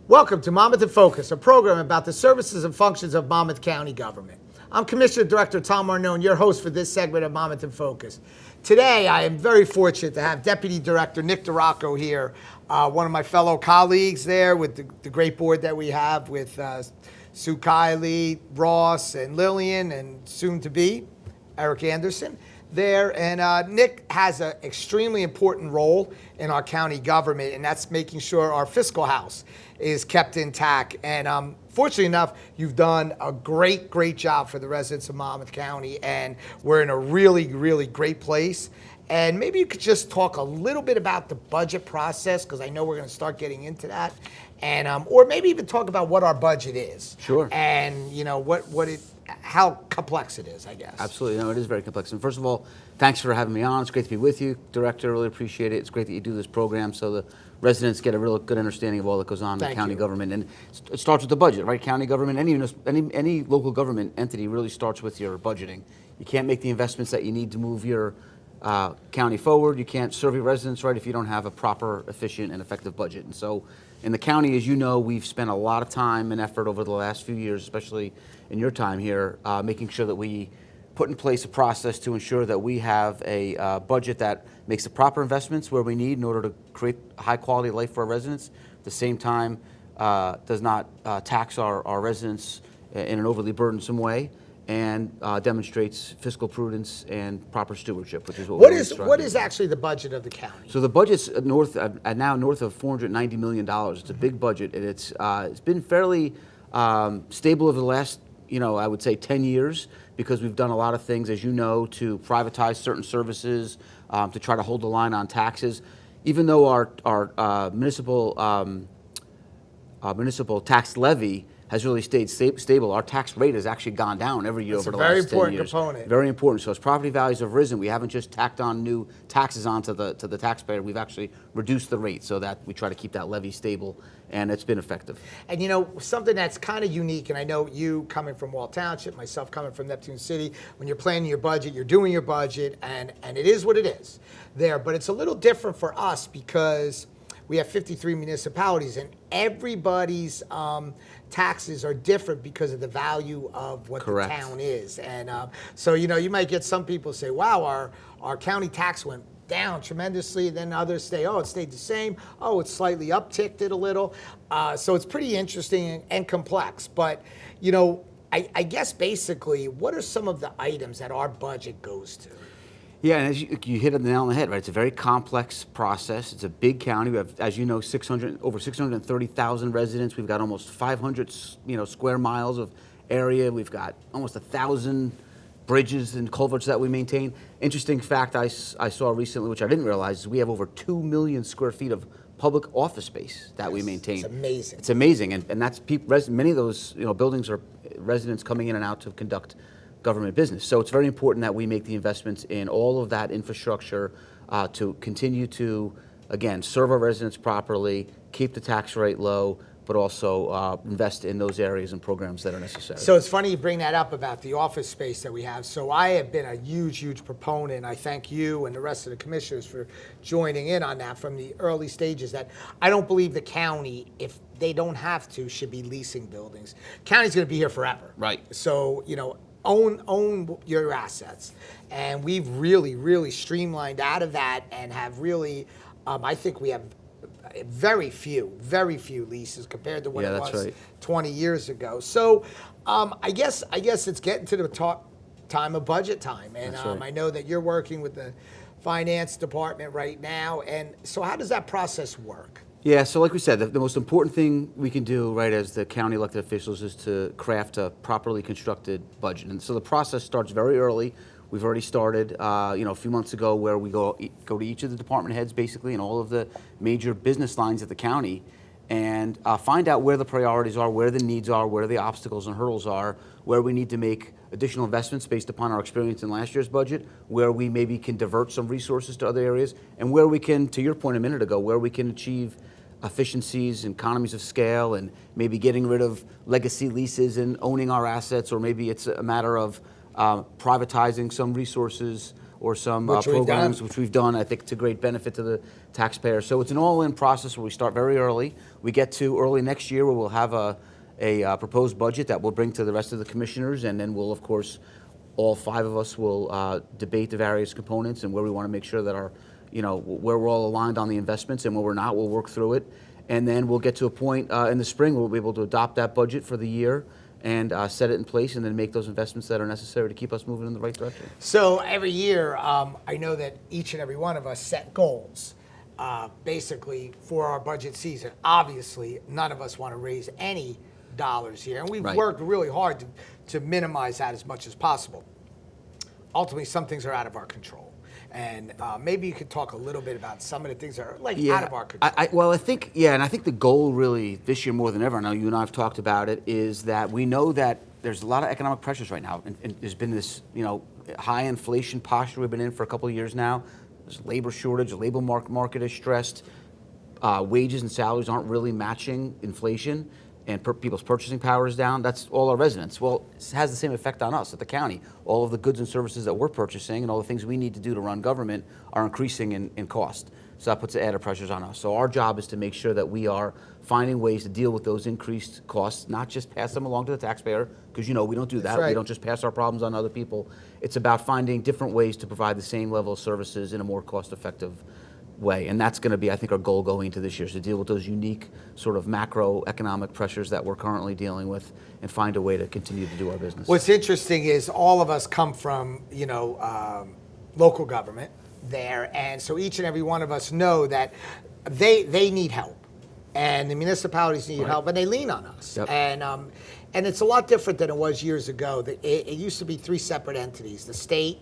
Welcome to Monmouth in Focus, a program about the services and functions of Monmouth County government. I'm Commissioner Director Tom Arnone, your host for this segment of Monmouth in Focus. Today, I am very fortunate to have Deputy Director Nick DiRocco here, one of my fellow colleagues there with the great board that we have with Sue Kiley, Ross, and Lillian, and soon to be Eric Anderson there. And Nick has an extremely important role in our county government, and that's making sure our fiscal house is kept intact. And fortunately enough, you've done a great job for the residents of Monmouth County, and we're in a really great place. And maybe you could just talk a little bit about the budget process, because I know we're going to start getting into that, and or maybe even talk about what our budget is. Sure. And you know how complex it is, I guess. Absolutely, no, it is very complex. And first of all, thanks for having me on. It's great to be with you, Director. Really appreciate it. It's great that you do this program so the residents get a real good understanding of all that goes on in county government. And it starts with the budget, right? County government, any local government entity really starts with your budgeting. You can't make the investments that you need to move your county forward. You can't serve your residents right if you don't have a proper, efficient, and effective budget. And so in the county, as you know, we've spent a lot of time and effort over the last few years, especially in your time here, making sure that we put in place a process to ensure that we have a budget that makes the proper investments where we need in order to create a high quality life for our residents. At the same time, does not tax our residents in an overly burdensome way, and demonstrates fiscal prudence and proper stewardship, which is what is actually the budget of the county? So the budget's now north of $490 million. It's a big budget, and it's been fairly stable over the last, I would say 10 years, because we've done a lot of things, as you know, to privatize certain services, to try to hold the line on taxes. Even though our municipal tax levy has really stayed stable. Our tax rate has actually gone down every year over the last 10 years. It's a very important component. Very important. So as property values have risen, we haven't just tacked on new taxes onto the taxpayer. We've actually reduced the rate so that we try to keep that levy stable, and it's been effective. And something that's kind of unique, and I know you coming from Wall Township, myself coming from Neptune City, when you're planning your budget, you're doing your budget, and it is what it is there. But it's a little different for us because we have 53 municipalities, and everybody's taxes are different because of the value of what Correct. The town is. And so, you might get some people say, wow, our county tax went down tremendously, then others say, oh, it stayed the same. Oh, it's slightly upticked it a little. So it's pretty interesting and complex. But, I guess basically, what are some of the items that our budget goes to? Yeah, and as you hit the nail on the head, right? It's a very complex process. It's a big county. We have, as you know, over 630,000 residents. We've got almost 500, square miles of area. We've got almost 1,000 bridges and culverts that we maintain. Interesting fact I saw recently, which I didn't realize, is we have over 2 million square feet of public office space that we maintain. It's amazing. It's amazing, and that's many of those buildings are residents coming in and out to conduct government business. So it's very important that we make the investments in all of that infrastructure to continue to, again, serve our residents properly, keep the tax rate low, but also invest in those areas and programs that are necessary. So it's funny you bring that up about the office space that we have. So I have been a huge proponent. I thank you and the rest of the commissioners for joining in on that from the early stages, that I don't believe the county, if they don't have to, should be leasing buildings. County's going to be here forever. Right. So, own your assets. And we've really streamlined out of that and have really, I think we have very few leases compared to what it was right. 20 years ago. So I guess it's getting to the time of budget time. And right. I know that you're working with the finance department right now. And so how does that process work? Yeah, so like we said, the most important thing we can do, right, as the county elected officials is to craft a properly constructed budget. And so the process starts very early. We've already started, a few months ago, where we go to each of the department heads, basically, and all of the major business lines at the county, and find out where the priorities are, where the needs are, where the obstacles and hurdles are, where we need to make additional investments based upon our experience in last year's budget, where we maybe can divert some resources to other areas, and where we can, to your point a minute ago, where we can achieve efficiencies and economies of scale, and maybe getting rid of legacy leases and owning our assets, or maybe it's a matter of privatizing some resources or some Which we've programs, done. which we've done, I think, to great benefit to the taxpayer. So it's an all-in process where we start very early. We get to early next year where we'll have a proposed budget that we'll bring to the rest of the commissioners, and then we'll, of course, all 5 of us will debate the various components and where we want to make sure that our, where we're all aligned on the investments, and where we're not, we'll work through it. And then we'll get to a point in the spring where we'll be able to adopt that budget for the year and set it in place, and then make those investments that are necessary to keep us moving in the right direction. So every year, I know that each and every one of us set goals, basically for our budget season. Obviously, none of us want to raise any dollars here, and we've Right. worked really hard to minimize that as much as possible. Ultimately, some things are out of our control, and maybe you could talk a little bit about some of the things that are out of our control. I think the goal really this year more than ever, I know you and I have talked about it, is that we know that there's a lot of economic pressures right now, and there's been this, high inflation posture we've been in for a couple of years now. There's labor shortage, the labor market is stressed, wages and salaries aren't really matching inflation, and people's purchasing power is down. That's all our residents. Well, it has the same effect on us at the county. All of the goods and services that we're purchasing and all the things we need to do to run government are increasing in cost. So that puts added pressures on us. So our job is to make sure that we are finding ways to deal with those increased costs, not just pass them along to the taxpayer, because we don't do that. That's right. We don't just pass our problems on to other people. It's about finding different ways to provide the same level of services in a more cost-effective way, and that's going to be, I think, our goal going into this year, is to deal with those unique sort of macroeconomic pressures that we're currently dealing with, and find a way to continue to do our business. What's interesting is all of us come from, local government there, and so each and every one of us know that they need help, and the municipalities need help, and they lean on us. Yep. And it's a lot different than it was years ago. It used to be 3 separate entities: the state,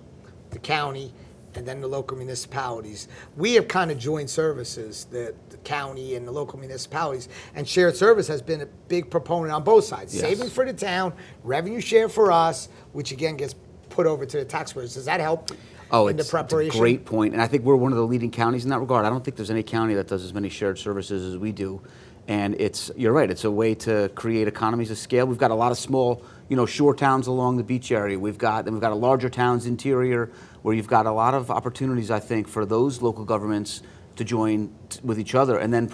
the county, and then the local municipalities. We have kind of joined services, the county and the local municipalities, and shared service has been a big proponent on both sides. Yes. Savings for the town, revenue share for us, which again gets put over to the taxpayers. Does that help in the preparation? It's a great point, and I think we're one of the leading counties in that regard. I don't think there's any county that does as many shared services as we do. And you're right, it's a way to create economies of scale. We've got a lot of small, shore towns along the beach area. We've got a larger towns interior, where you've got a lot of opportunities, I think, for those local governments to join with each other, and then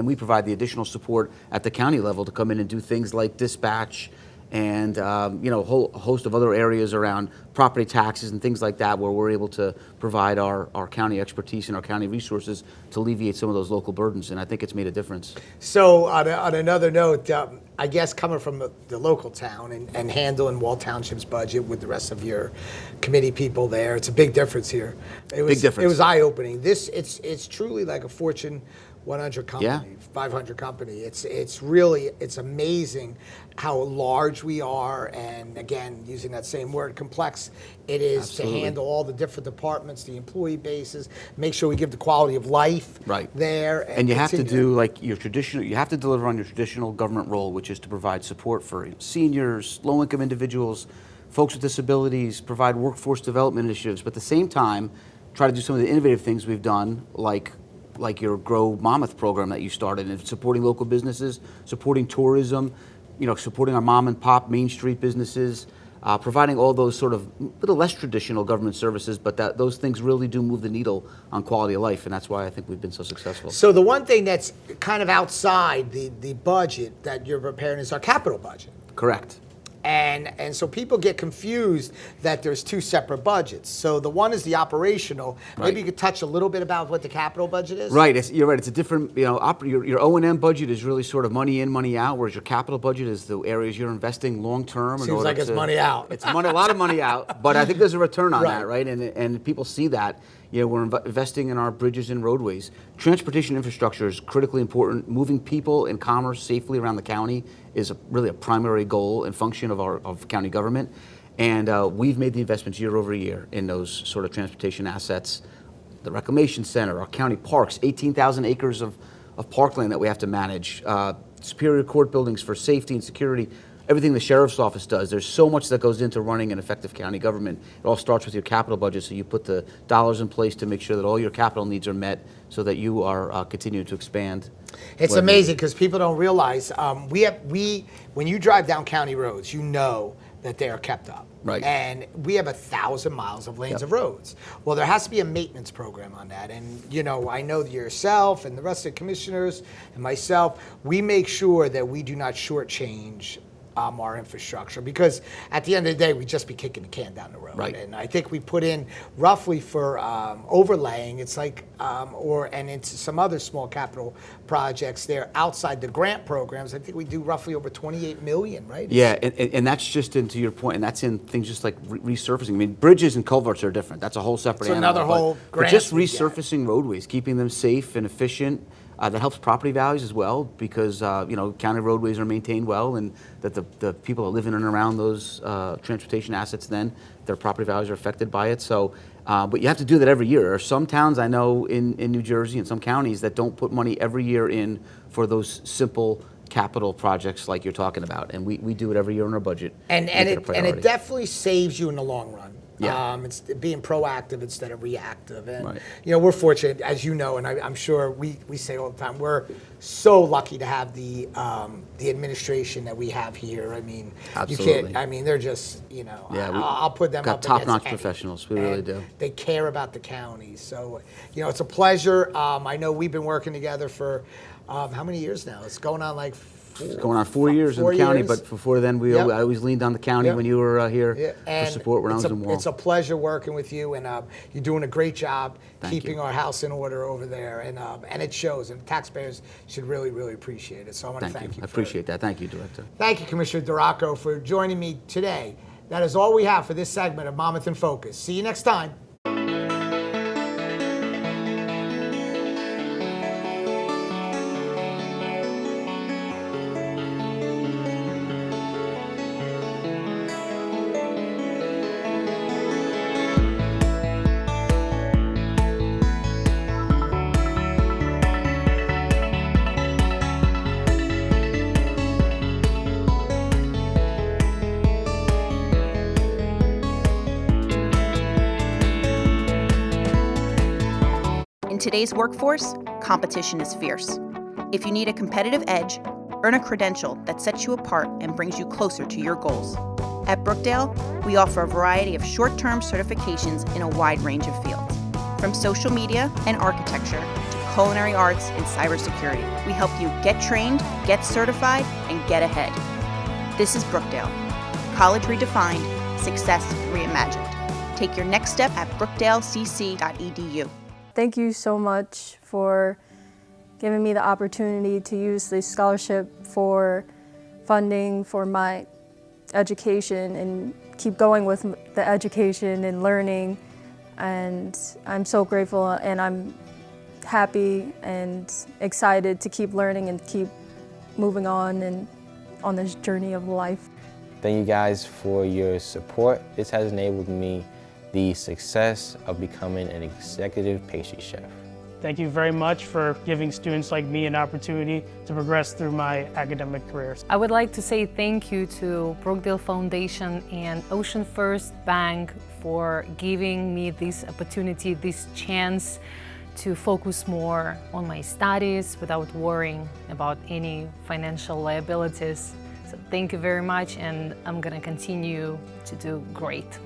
we provide the additional support at the county level to come in and do things like dispatch and a whole host of other areas around property taxes and things like that, where we're able to provide our county expertise and our county resources to alleviate some of those local burdens, and I think it's made a difference. So on another note, I guess coming from the local town and handling Wall Township's budget with the rest of your committee people there, it's a big difference here. Big difference. It was eye-opening. It's truly like a Fortune 100 company, Yeah. 500 company. It's amazing how large we are, and again, using that same word, complex it is. Absolutely. To handle all the different departments, the employee bases, make sure we give the quality of life Right. there. And you have to continue do you have to deliver on your traditional government role, which is to provide support for seniors, low-income individuals, folks with disabilities, provide workforce development initiatives, but at the same time, try to do some of the innovative things we've done, like your Grow Monmouth program that you started, and supporting local businesses, supporting tourism, supporting our mom and pop Main Street businesses, providing all those sort of little less traditional government services, but those things really do move the needle on quality of life, and that's why I think we've been so successful. So the one thing that's kind of outside the budget that you're preparing is our capital budget. Correct. And so people get confused that there's 2 separate budgets. So the one is the operational. Right. Maybe you could touch a little bit about what the capital budget is? Right, you're right. It's a different, your O&M budget is really sort of money in, money out, whereas your capital budget is the areas you're investing long term. Seems like it's money out. It's a lot of money out, but I think there's a return on Right. that, right? And people see that. We're investing in our bridges and roadways. Transportation infrastructure is critically important. Moving people and commerce safely around the county is really a primary goal and function of county government. And we've made the investments year over year in those sort of transportation assets. The Reclamation Center, our county parks, 18,000 acres of parkland that we have to manage, Superior Court buildings for safety and security, everything the sheriff's office does. There's so much that goes into running an effective county government. It all starts with your capital budget, so you put the dollars in place to make sure that all your capital needs are met so that you are continuing to expand. It's amazing because people don't realize when you drive down county roads, that they are kept up. Right. And we have 1,000 miles of lanes of roads. Well, there has to be a maintenance program on that. And, you know, I know that yourself and the rest of the commissioners and myself, we make sure that we do not shortchange our infrastructure, because at the end of the day, we just be kicking the can down the road. Right. And I think we put in roughly for overlaying, it's like, and into some other small capital projects there outside the grant programs, I think we do roughly over 28 million, right? Yeah, and that's just into your point, and that's in things just like resurfacing. I mean, bridges and culverts are different. That's a whole separate It's animal. another whole but grant just we get. resurfacing roadways, keeping them safe and efficient. That helps property values as well, because you know, county roadways are maintained well, and that the people that live in and around those transportation assets, then their property values are affected by it. So, but you have to do that every year. There are some towns I know in New Jersey and some counties that don't put money every year in for those simple capital projects like you're talking about, and we do it every year in our budget. And make it a it priority. definitely saves you in the long run. Yeah. It's being proactive instead of reactive. And, Right. you know, we're fortunate, as you know, and I'm sure we say all the time, we're so lucky to have the administration that we have here. I mean, Absolutely. you can't, I mean, they're just, you know, Yeah, I'll put them got up top-notch against any. professionals. We really And do. They care about the county. So, you know, it's a pleasure. I know we've been working together for how many years now? It's going on like It's going on 4 years in 4 the county, years. but before then, Yep. I always leaned on the county Yep. when you were here Yeah, for and support when I was in Wall. it's a pleasure working with you, and you're doing a great job Thank keeping you. our house in order over there, and it shows, and taxpayers should really, really appreciate it. So I want to thank you. I appreciate that. Thank you, Director. Thank you, Commissioner Duraco, for joining me today. That is all we have for this segment of Monmouth in Focus. See you next time. In today's workforce, competition is fierce. If you need a competitive edge, earn a credential that sets you apart and brings you closer to your goals. At Brookdale, we offer a variety of short-term certifications in a wide range of fields, from social media and architecture to culinary arts and cybersecurity. We help you get trained, get certified, and get ahead. This is Brookdale. College redefined, success reimagined. Take your next step at brookdalecc.edu. Thank you so much for giving me the opportunity to use the scholarship for funding for my education and keep going with the education and learning. And I'm so grateful, and I'm happy and excited to keep learning and keep moving on and on this journey of life. Thank you guys for your support. This has enabled me the success of becoming an executive pastry chef. Thank you very much for giving students like me an opportunity to progress through my academic careers. I would like to say thank you to Brookdale Foundation and Ocean First Bank for giving me this opportunity, this chance to focus more on my studies without worrying about any financial liabilities. So thank you very much, and I'm gonna continue to do great.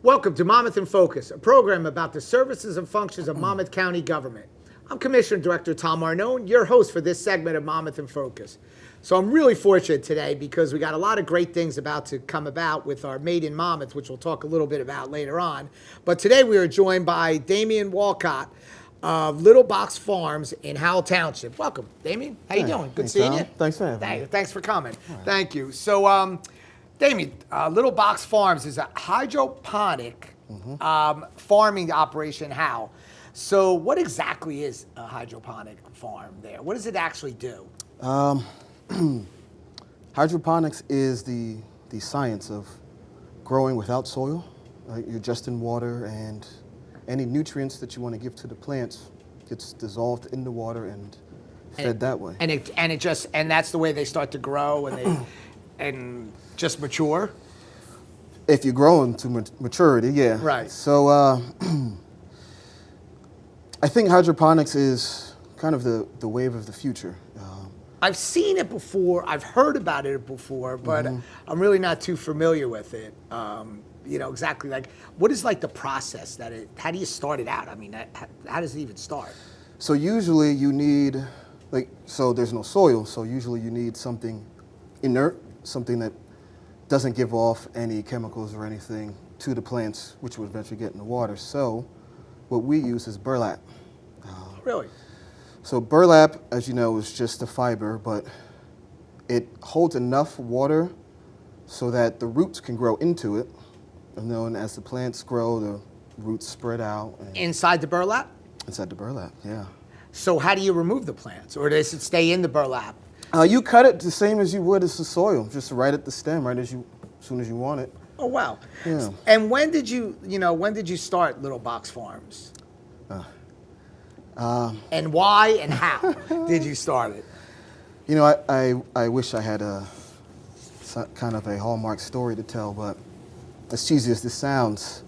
Welcome to Monmouth in Focus, a program about the services and functions of Monmouth County government. I'm Commissioner Director Tom Arnone, your host for this segment of Monmouth in Focus. So I'm really fortunate today because we got a lot of great things about to come about with our Made in Monmouth, which we'll talk a little bit about later on. But today we are joined by Damian Walcott of Little Box Farms in Howell Township. Welcome, Damian. How you doing? Good seeing you. Thanks for having me. Thanks for coming. Thank you. So, Damian, Little Box Farms is a hydroponic farming operation in Howell. So what exactly is a hydroponic farm there? What does it actually do? Hydroponics is the science of growing without soil. You're just in water, and any nutrients that you want to give to the plants gets dissolved in the water and fed that way. And that's the way they start to grow and just mature? If you're growing to maturity, yeah. Right. So I think hydroponics is kind of the wave of the future. I've seen it before, I've heard about it before, but I'm really not too familiar with it. You know, exactly like, what is like the process how do you start it out? I mean, how does it even start? So usually you need, so there's no soil, so usually you need something inert, something that doesn't give off any chemicals or anything to the plants, which would eventually get in the water. So what we use is burlap. Really? So burlap, as you know, is just a fiber, but it holds enough water so that the roots can grow into it. And as the plants grow, the roots spread out. Inside the burlap? Inside the burlap, yeah. So how do you remove the plants? Or does it stay in the burlap? You cut it the same as you would as the soil, just right at the stem, as soon as you want it. Oh, wow. Yeah. And when did you start Little Box Farms? And why and how did you start it? You know, I wish I had kind of a Hallmark story to tell, but as cheesy as this sounds,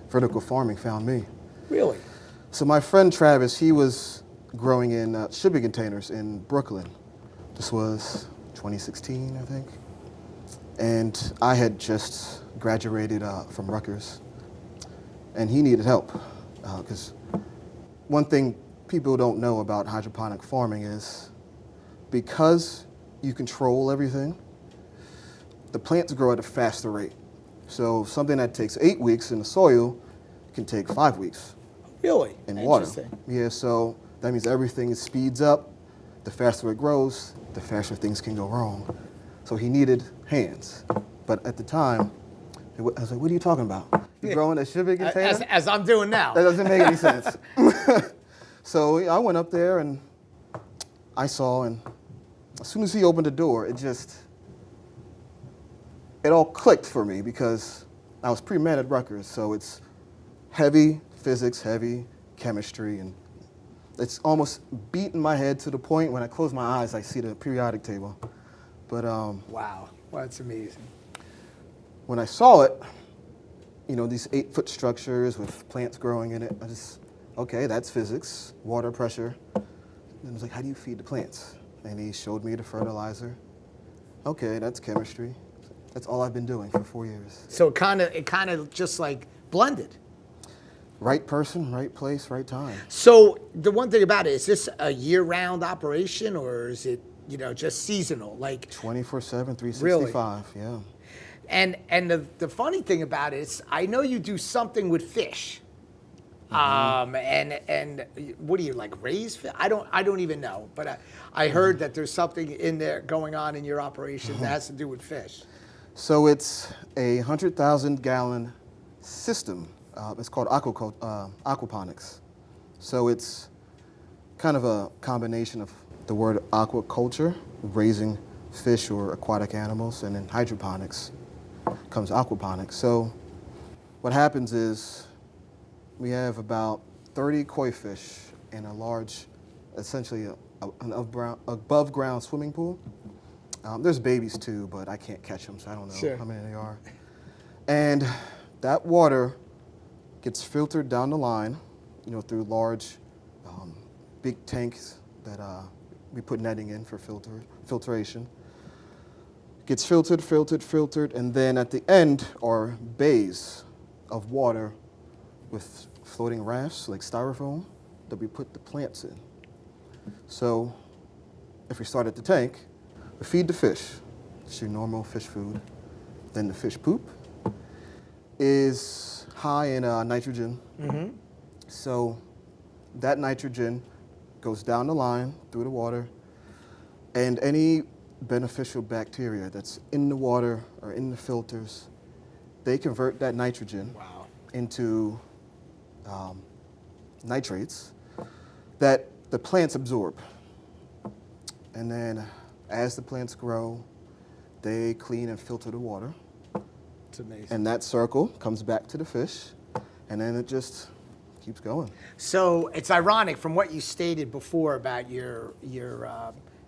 vertical farming found me. Really? So my friend Travis, he was growing in shipping containers in Brooklyn. This was 2016, I think. And I had just graduated from Rutgers, and he needed help because one thing people don't know about hydroponic farming is because you control everything, the plants grow at a faster rate. So something that takes 8 weeks in the soil can take 5 weeks. Really? In water. Interesting. Yeah, so that means everything speeds up. The faster it grows, the faster things can go wrong. So he needed hands. But at the time, I was like, what are you talking about? You're growing a shipping container? As I'm doing now. That doesn't make any sense. So I went up there and I saw, and as soon as he opened the door, it all clicked for me because I was pre-med at Rutgers, so it's heavy physics, heavy chemistry, and it's almost beating my head to the point when I close my eyes, I see the periodic table. But wow, that's amazing. When I saw it, you know, these 8-foot structures with plants growing in it, okay, that's physics, water pressure. And I was like, how do you feed the plants? And he showed me the fertilizer. Okay, that's chemistry. That's all I've been doing for 4 years. So it kind of just like blended. Right person, right place, right time. So the one thing about it, is this a year-round operation or is it, just seasonal? Like 24/7, 365, really? Yeah. And the funny thing about it is, I know you do something with fish. And what do you like raise fish? I don't even know, but I heard that there's something in there going on in your operation that has to do with fish. So it's a 100,000-gallon system. It's called aquaponics. So it's kind of a combination of the word aquaculture, raising fish or aquatic animals, and then hydroponics comes aquaponics. So what happens is we have about 30 koi fish in a large, essentially an above ground swimming pool. There's babies too, but I can't catch them, so I don't know how many they are. And that water gets filtered down the line, through large, big tanks that we put netting in for filtration. gets filtered, and then at the end are bays of water with floating rafts like styrofoam that we put the plants in. So if we start at the tank, we feed the fish. It's your normal fish food. Then the fish poop is high in nitrogen. So that nitrogen goes down the line through the water, and any beneficial bacteria that's in the water or in the filters, they convert that nitrogen into nitrates that the plants absorb. And then as the plants grow, they clean and filter the water. It's amazing. And that circle comes back to the fish, and then it just keeps going. So it's ironic from what you stated before about your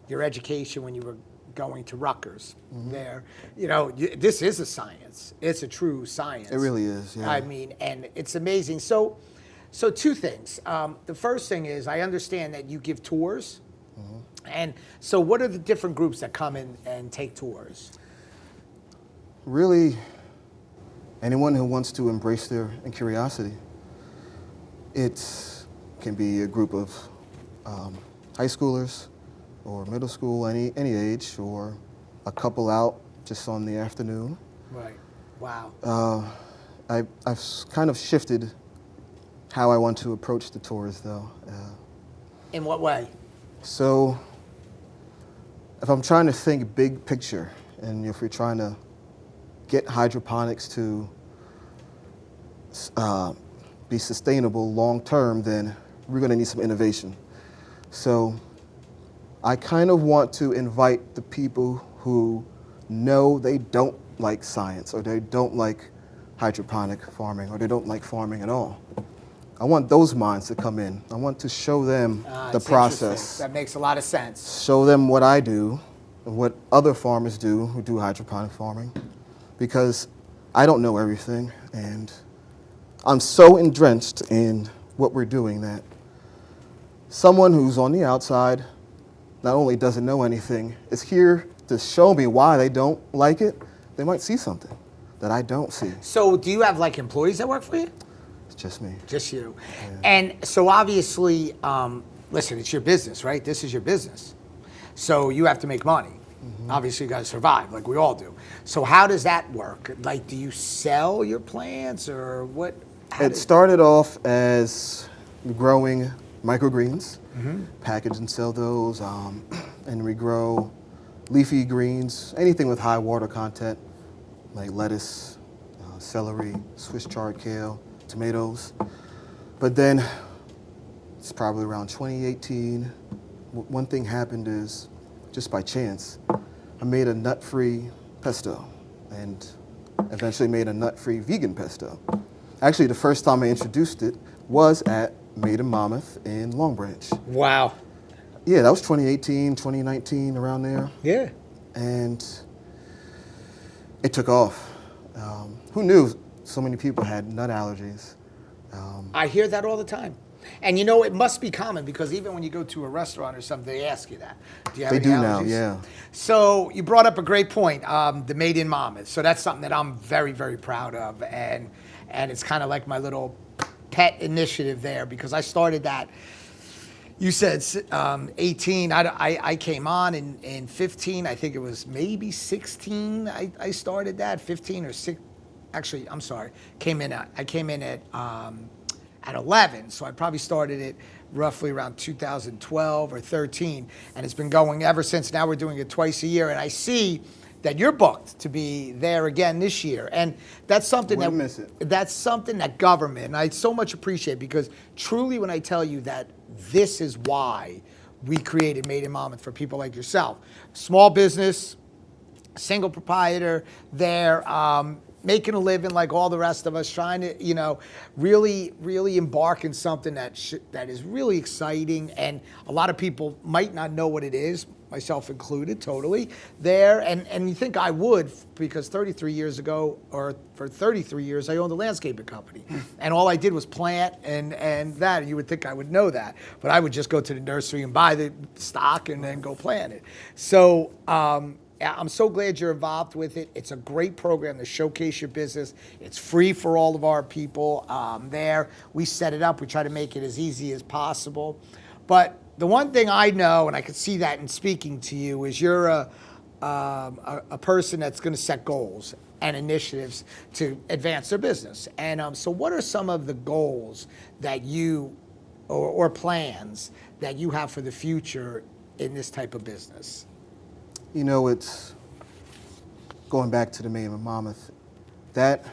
education when you were going to Rutgers. There, you know, this is a science. It's a true science. It really is. Yeah. I mean, and it's amazing. So two things. The first thing is I understand that you give tours, and so what are the different groups that come in and take tours? Really, anyone who wants to embrace their curiosity. It can be a group of high schoolers or middle school, any age, or a couple out just on the afternoon. Right. Wow. I've kind of shifted how I want to approach the tours, though. In what way? So, if I'm trying to think big picture, and if we're trying to get hydroponics to be sustainable long term, then we're going to need some innovation. So I kind of want to invite the people who know they don't like science, or they don't like hydroponic farming, or they don't like farming at all. I want those minds to come in. I want to show them the It's process. interesting. That makes a lot of sense. Show them what I do and what other farmers do who do hydroponic farming, because I don't know everything, and I'm so entrenched in what we're doing that someone who's on the outside not only doesn't know anything, is here to show me why they don't like it. They might see something that I don't see. So do you have like employees that work for you? It's just me. Just you. And so obviously, listen, it's your business, right? This is your business. So you have to make money. Obviously, you got to survive, like we all do. So how does that work? Like, do you sell your plants, or what? It started off as growing microgreens, package and sell those, and we grow leafy greens, anything with high water content, like lettuce, celery, Swiss chard kale, tomatoes. But then, it's probably around 2018, one thing happened is, just by chance, I made a nut-free pesto, and eventually made a nut-free vegan pesto. Actually, the first time I introduced it was at Made in Monmouth in Long Branch. Wow. Yeah, that was 2018, 2019, around there. Yeah. And it took off. Who knew so many people had nut allergies? I hear that all the time. And you know, it must be common, because even when you go to a restaurant or something, they ask you that. Do you have They any do allergies? now, yeah. So you brought up a great point, the Made in Monmouth. So that's something that I'm very, very proud of. And it's kind of like my little pet initiative there, because I started that. You said 18. I came on in 15. I think it was maybe 16. I started that 15 or 6. Actually, I'm sorry. I came in at 11. So I probably started it roughly around 2012 or 13, and it's been going ever since. Now we're doing it twice a year, and I see that you're booked to be there again this year, and that's something Wouldn't miss it. that's something that government, and I so much appreciate, because truly when I tell you that this is why we created Made in Monmouth for people like yourself, small business, single proprietor there, making a living like all the rest of us, trying to, you know, really, really embark in something that is really exciting, and a lot of people might not know what it is, myself included, totally, there, and you think I would, because 33 years ago, or for 33 years, I owned a landscaping company, and all I did was plant and that, and you would think I would know that, but I would just go to the nursery and buy the stock and then go plant it. So I'm so glad you're involved with it. It's a great program to showcase your business. It's free for all of our people there. We set it up. We try to make it as easy as possible. But the one thing I know, and I could see that in speaking to you, is you're a person that's going to set goals and initiatives to advance their business. And so what are some of the goals that you, or plans that you have for the future in this type of business? You know, it's going back to the Made in Monmouth. That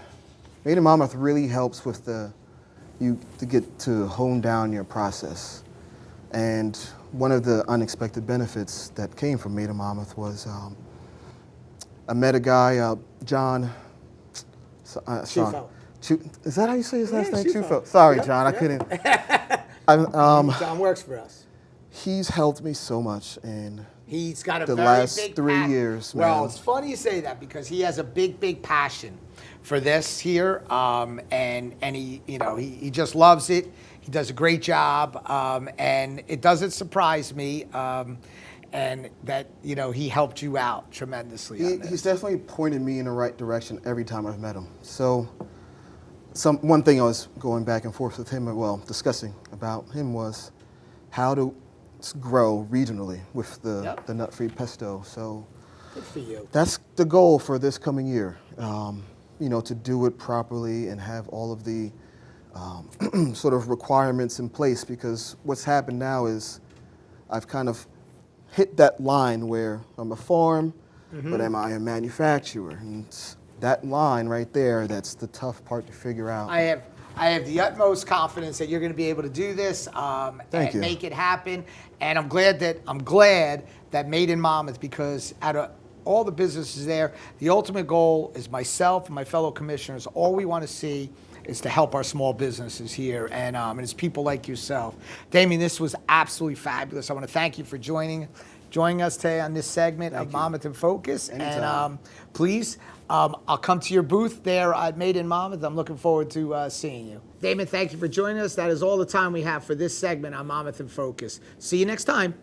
Made in Monmouth really helps with you to get to hone down your process. And one of the unexpected benefits that came from Made in Monmouth was I met a guy, John. Chufo. Is that how you say his last name? Chufo. Chufo. Sorry, John, I couldn't. John works for us. He's helped me so much, and He's got a the very last big 3 years, Well, man. it's funny you say that because he has a big passion for this here, and he, you know, he just loves it. He does a great job, and it doesn't surprise me, and that, you know, he helped you out tremendously on this. He's definitely pointed me in the right direction every time I've met him. So, one thing I was going back and forth with him, well, discussing about him was how to grow regionally with the nut-free pesto. So, Good for you. that's the goal for this coming year. You know, to do it properly and have all of the sort of requirements in place, because what's happened now is I've kind of hit that line where I'm a farm, but am I a manufacturer? And it's that line right there, that's the tough part to figure out. I have the utmost confidence that you're going to be able to do this and you. make it happen. And I'm glad that Made in Monmouth, because out of all the businesses there, the ultimate goal is myself and my fellow commissioners. All we want to see is to help our small businesses here, and it's people like yourself. Damien, this was absolutely fabulous. I want to thank you for joining us today on this segment of Monmouth in Focus. Anytime. And please, I'll come to your booth there at Made in Monmouth. I'm looking forward to seeing you. Damon, thank you for joining us. That is all the time we have for this segment on Monmouth in Focus. See you next time.